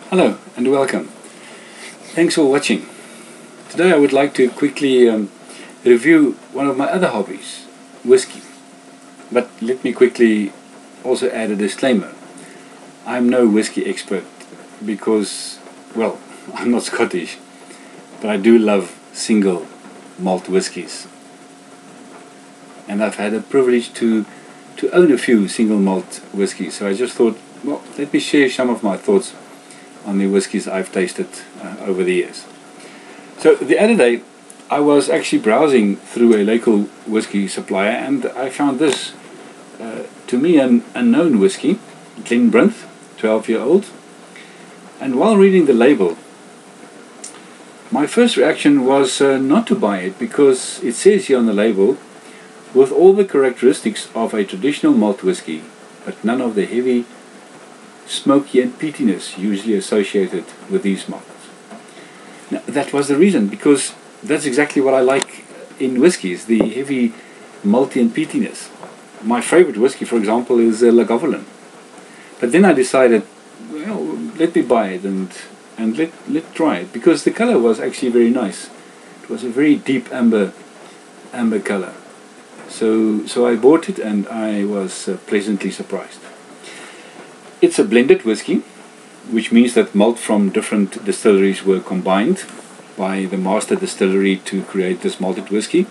Hello and welcome. Thanks for watching. Today I would like to quickly review one of my other hobbies, whiskey. But let me quickly also add a disclaimer. I'm no whiskey expert because, well, I'm not Scottish, but I do love single malt whiskies. And I've had the privilege to own a few single malt whiskies, so I just thought, well, let me share some of my thoughts on the whiskies I've tasted over the years. So the other day I was actually browsing through a local whiskey supplier and I found this, to me an unknown whiskey, Glenbrynth, 12-year-old. And while reading the label, my first reaction was not to buy it, because it says here on the label, with all the characteristics of a traditional malt whiskey, but none of the heavy, smoky and peatiness usually associated with these malts. Now, that was the reason, because that's exactly what I like in whiskies, the heavy malty and peatiness. My favorite whiskey, for example, is Lagavullin. But then I decided, well, let me buy it and let try it, because the color was actually very nice. It was a very deep amber color. So I bought it and I was pleasantly surprised. It's a blended whiskey, which means that malt from different distilleries were combined by the master distillery to create this malted whiskey.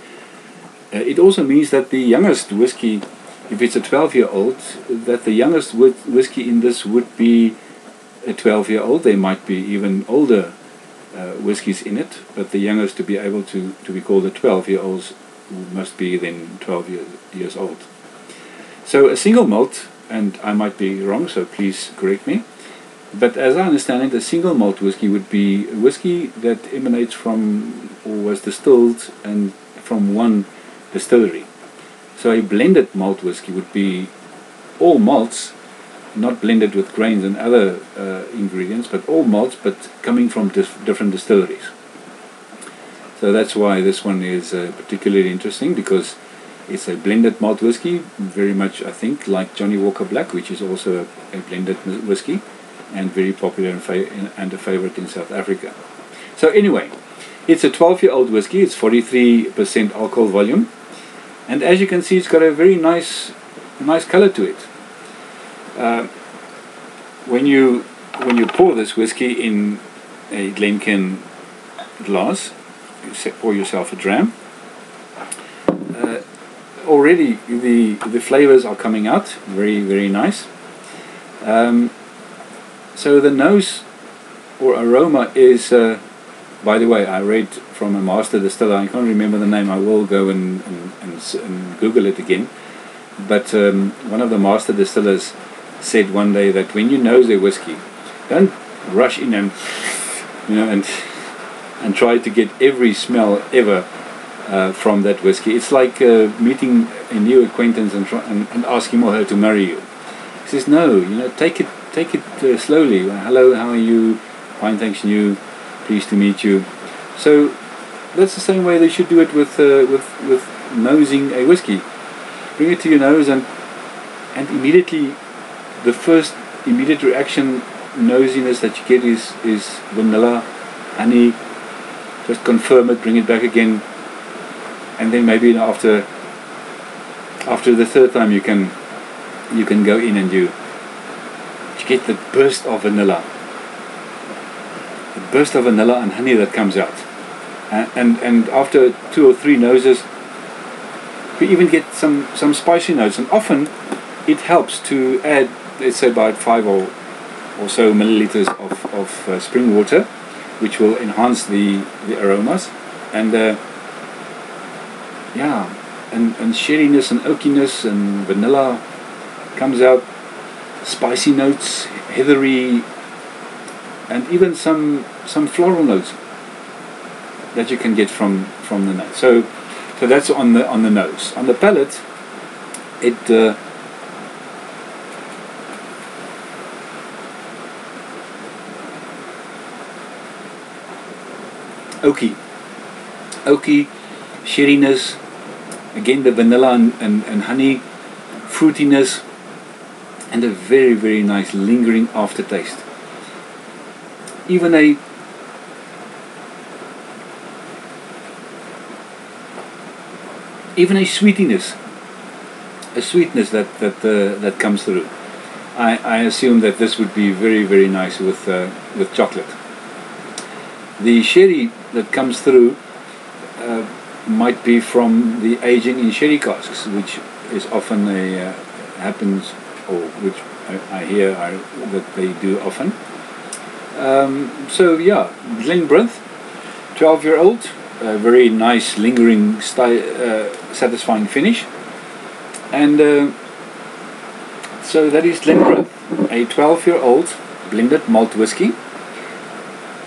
It also means that the youngest whiskey, if it's a 12-year-old, that the youngest whiskey in this would be a 12-year-old. There might be even older whiskies in it, but the youngest to be able to be called a 12-year-olds must be then 12 years old. So a single malt, and I might be wrong, so please correct me, but as I understand it, a single malt whiskey would be a whiskey that emanates from, or was distilled and from one distillery. So a blended malt whiskey would be all malts, not blended with grains and other ingredients, but all malts, but coming from different distilleries. So that's why this one is particularly interesting, because it's a blended malt whiskey, very much, I think, like Johnny Walker Black, which is also a blended whiskey and very popular and a favorite in South Africa. So anyway, it's a 12-year-old whiskey. It's 43% alcohol volume, and as you can see, it's got a very nice color to it. When you pour this whiskey in a Glencairn glass, you pour yourself a dram. Already the flavors are coming out very nice. So the nose or aroma is, by the way, I read from a master distiller, I can't remember the name, I will go and Google it again, but one of the master distillers said one day that when you nose a whiskey, don't rush in and and try to get every smell ever from that whiskey. It's like meeting a new acquaintance and asking her to marry you. He says, no, take it slowly. Hello, how are you? Fine, thanks, and you? Pleased to meet you. So that's the same way they should do it with nosing a whiskey. Bring it to your nose and immediately the first immediate reaction, nosiness that you get is vanilla, honey. Just confirm it, bring it back again. And then maybe after the third time you can go in and you get the burst of vanilla and honey that comes out, and after 2 or 3 noses we even get some spicy notes, and often it helps to add, let's say, about 5 or so milliliters of spring water, which will enhance the aromas, and yeah, and sherryness and oakiness and vanilla comes out, spicy notes, heathery, and even some floral notes that you can get from the nose. So that's on the nose. On the palate, it oaky, sherryness, again the vanilla and honey, fruitiness, and a very nice lingering aftertaste. even a sweetness that comes through. I assume that this would be very, very nice with chocolate. The sherry that comes through might be from the aging in sherry casks, which is often happens, or which I hear that they do often. So yeah, Glenbrynth, 12-year-old, very nice, lingering, satisfying finish. And so that is Glenbrynth, a 12-year-old blended malt whiskey,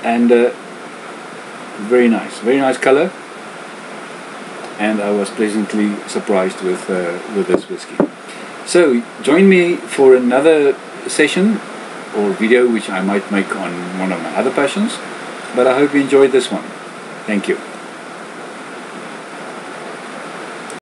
and very nice color. And I was pleasantly surprised with this whiskey. So join me for another session or video which I might make on one of my other passions, but I hope you enjoyed this one. Thank you.